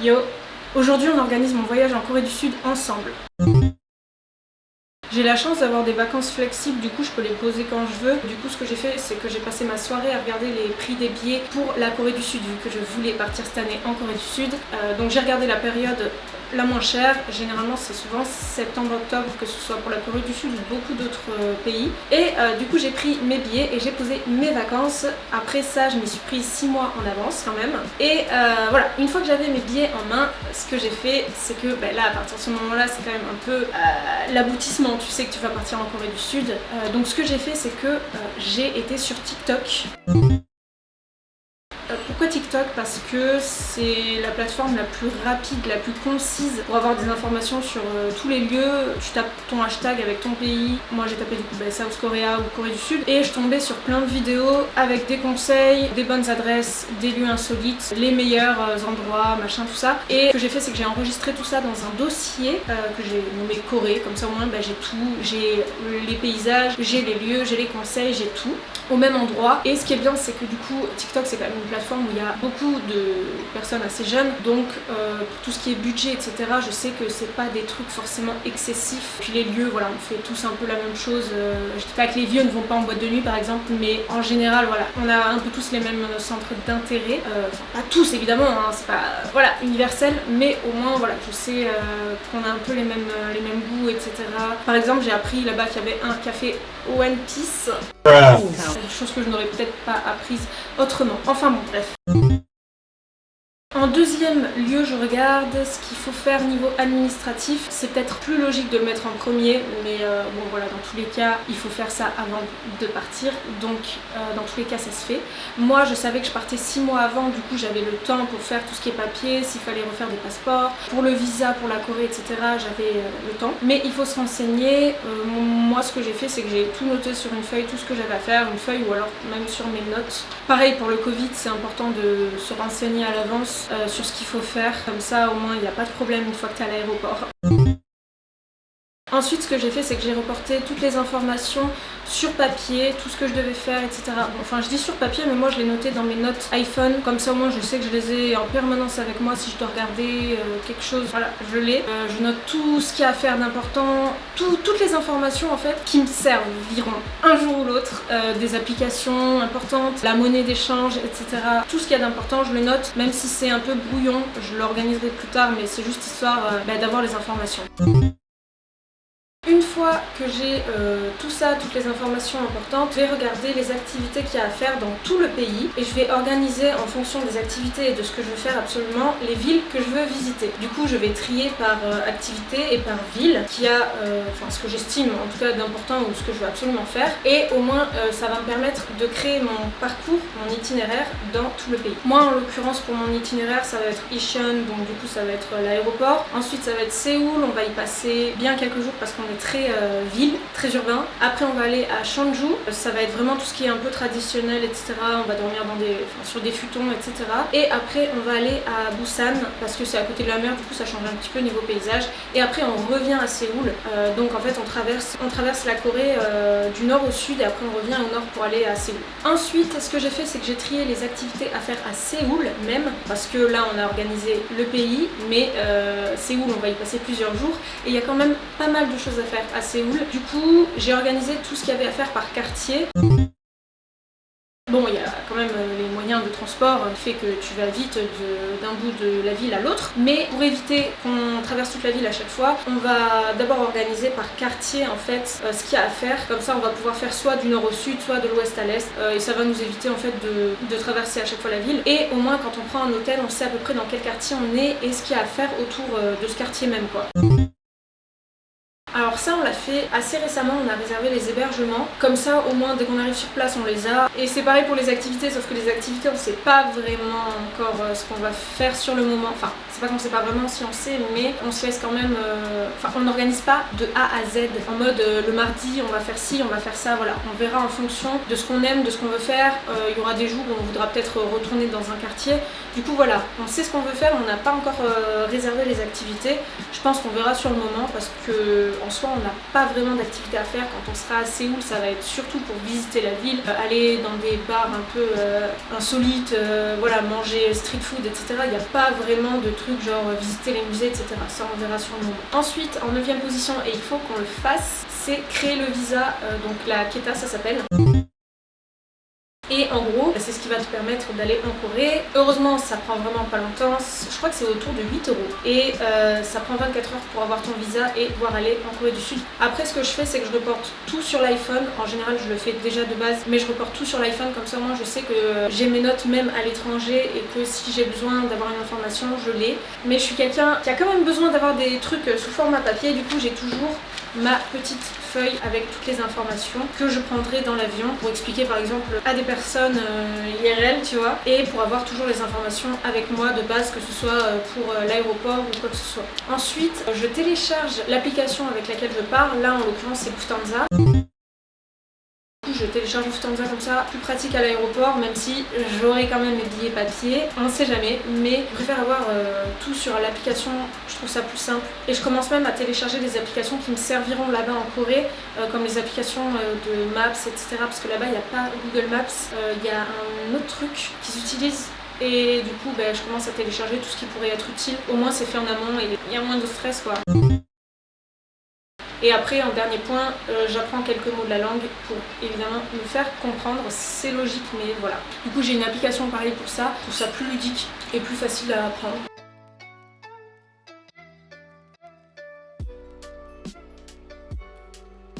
Yo, aujourd'hui on organise mon voyage en Corée du Sud ensemble. J'ai la chance d'avoir des vacances flexibles, du coup je peux les poser quand je veux. Du coup ce que j'ai fait, c'est que j'ai passé ma soirée à regarder les prix des billets pour la Corée du Sud, vu que je voulais partir cette année en Corée du Sud. Donc j'ai regardé la période la moins chère, généralement c'est souvent septembre-octobre, que ce soit pour la Corée du Sud ou beaucoup d'autres pays. Et du coup j'ai pris mes billets et j'ai posé mes vacances. Après ça je m'y suis pris 6 mois en avance quand même. Et voilà, une fois que j'avais mes billets en main, ce que j'ai fait, c'est que là à partir de ce moment-là c'est quand même un peu l'aboutissement. Tu sais que tu vas partir en Corée du Sud. Donc ce que j'ai fait, c'est que j'ai été sur TikTok. Pourquoi TikTok? Parce que c'est la plateforme la plus rapide, la plus concise pour avoir des informations sur tous les lieux. Tu tapes ton hashtag avec ton pays. Moi j'ai tapé du coup South Korea ou Corée du Sud et je tombais sur plein de vidéos avec des conseils, des bonnes adresses, des lieux insolites, les meilleurs endroits, machin, tout ça. Et ce que j'ai fait, c'est que j'ai enregistré tout ça dans un dossier que j'ai nommé Corée. Comme ça au moins j'ai tout, j'ai les paysages, j'ai les lieux, j'ai les conseils, j'ai tout au même endroit. Et ce qui est bien, c'est que du coup TikTok c'est quand même une plateforme où il y a beaucoup de personnes assez jeunes, donc pour tout ce qui est budget etc, je sais que c'est pas des trucs forcément excessifs. Puis les lieux, voilà, on fait tous un peu la même chose. Je dis pas que les vieux ne vont pas en boîte de nuit par exemple, mais en général voilà, on a un peu tous les mêmes centres d'intérêt, enfin pas tous évidemment, hein, c'est pas voilà universel, mais au moins voilà, je sais qu'on a un peu les mêmes goûts etc. Par exemple j'ai appris là-bas qu'il y avait un café One Piece, chose que je n'aurais peut-être pas apprise autrement. Enfin bon, bref. En deuxième lieu, je regarde ce qu'il faut faire niveau administratif. C'est peut-être plus logique de le mettre en premier, mais bon voilà, dans tous les cas, il faut faire ça avant de partir. Donc dans tous les cas, ça se fait. Moi, je savais que je partais 6 mois avant, du coup j'avais le temps pour faire tout ce qui est papier, s'il fallait refaire des passeports, pour le visa, pour la Corée, etc. J'avais le temps. Mais il faut se renseigner. Moi, ce que j'ai fait, c'est que j'ai tout noté sur une feuille, tout ce que j'avais à faire, une feuille ou alors même sur mes notes. Pareil pour le Covid, c'est important de se renseigner à l'avance sur ce qu'il faut faire, comme ça au moins il n'y a pas de problème une fois que tu es à l'aéroport. Ensuite, ce que j'ai fait, c'est que j'ai reporté toutes les informations sur papier, tout ce que je devais faire, etc. Bon, enfin, je dis sur papier, mais moi je l'ai noté dans mes notes iPhone, comme ça au moins je sais que je les ai en permanence avec moi si je dois regarder quelque chose. Voilà, je l'ai. Je note tout ce qu'il y a à faire d'important, toutes les informations en fait qui me serviront un jour ou l'autre, des applications importantes, la monnaie d'échange, etc. Tout ce qu'il y a d'important, je le note, même si c'est un peu brouillon, je l'organiserai plus tard, mais c'est juste histoire d'avoir les informations. Une fois que j'ai tout ça, toutes les informations importantes, je vais regarder les activités qu'il y a à faire dans tout le pays et je vais organiser en fonction des activités et de ce que je veux faire absolument les villes que je veux visiter. Du coup, je vais trier par activité et par ville qui a ce que j'estime en tout cas d'important ou ce que je veux absolument faire, et au moins ça va me permettre de créer mon parcours, mon itinéraire dans tout le pays. Moi en l'occurrence pour mon itinéraire ça va être Incheon, donc du coup ça va être l'aéroport. Ensuite ça va être Séoul, on va y passer bien quelques jours parce qu'on est très ville, très urbain. Après on va aller à Cheonju, ça va être vraiment tout ce qui est un peu traditionnel, etc. On va dormir sur des futons, etc. Et après on va aller à Busan parce que c'est à côté de la mer, du coup ça change un petit peu niveau paysage. Et après on revient à Séoul, donc en fait on traverse la Corée du nord au sud et après on revient au nord pour aller à Séoul. Ensuite ce que j'ai fait, c'est que j'ai trié les activités à faire à Séoul même, parce que là on a organisé le pays, mais Séoul on va y passer plusieurs jours et il y a quand même pas mal de choses à faire à Séoul. Du coup, j'ai organisé tout ce qu'il y avait à faire par quartier. Bon, il y a quand même les moyens de transport qui fait que tu vas vite d'un bout de la ville à l'autre, mais pour éviter qu'on traverse toute la ville à chaque fois, on va d'abord organiser par quartier en fait ce qu'il y a à faire. Comme ça, on va pouvoir faire soit du nord au sud, soit de l'ouest à l'est, et ça va nous éviter en fait de traverser à chaque fois la ville. Et au moins, quand on prend un hôtel, on sait à peu près dans quel quartier on est et ce qu'il y a à faire autour de ce quartier même, quoi. Alors ça on l'a fait assez récemment, on a réservé les hébergements, comme ça au moins dès qu'on arrive sur place on les a. Et c'est pareil pour les activités, sauf que les activités on sait pas vraiment encore ce qu'on va faire sur le moment. Enfin c'est pas qu'on sait pas vraiment si on sait, mais on se laisse quand même, on n'organise pas de A à Z en mode le mardi on va faire ci, on va faire ça, voilà. On verra en fonction de ce qu'on aime, de ce qu'on veut faire. Il y aura des jours où on voudra peut-être retourner dans un quartier. Du coup voilà, on sait ce qu'on veut faire, on n'a pas encore réservé les activités. Je pense qu'on verra sur le moment parce que en soi soi on n'a pas vraiment d'activité à faire. Quand on sera à Séoul, ça va être surtout pour visiter la ville, aller dans des bars un peu insolites, voilà, manger street food, etc. Il n'y a pas vraiment de trucs genre visiter les musées, etc. Ça on verra sur le moment. Ensuite, en 9e position, et il faut qu'on le fasse, c'est créer le visa, donc la KETA ça s'appelle. Et en gros, c'est ce qui va te permettre d'aller en Corée. Heureusement, ça prend vraiment pas longtemps. Je crois que c'est autour de 8 €. Et ça prend 24 heures pour avoir ton visa et pouvoir aller en Corée du Sud. Après, ce que je fais, c'est que je reporte tout sur l'iPhone. En général, je le fais déjà de base, mais je reporte tout sur l'iPhone. Comme ça, moi, je sais que j'ai mes notes même à l'étranger et que si j'ai besoin d'avoir une information, je l'ai. Mais je suis quelqu'un qui a quand même besoin d'avoir des trucs sous format papier. Du coup, j'ai toujours ma petite feuille avec toutes les informations que je prendrai dans l'avion pour expliquer par exemple à des personnes IRL, tu vois, et pour avoir toujours les informations avec moi de base, que ce soit pour l'aéroport ou quoi que ce soit. Ensuite, je télécharge l'application avec laquelle je pars, là en l'occurrence c'est Lufthansa. Je télécharge Lufthansa comme ça, plus pratique à l'aéroport, même si j'aurai quand même mes billets papier, on ne sait jamais, mais je préfère avoir tout sur l'application, je trouve ça plus simple. Et je commence même à télécharger des applications qui me serviront là-bas en Corée, comme les applications de Maps, etc. Parce que là-bas il n'y a pas Google Maps, il y a un autre truc qui s'utilise. Et du coup je commence à télécharger tout ce qui pourrait être utile. Au moins c'est fait en amont et il y a moins de stress quoi. Et après, en dernier point, j'apprends quelques mots de la langue pour évidemment me faire comprendre. C'est logique, mais voilà. Du coup, j'ai une application pareille pour ça. Je trouve ça plus ludique et plus facile à apprendre.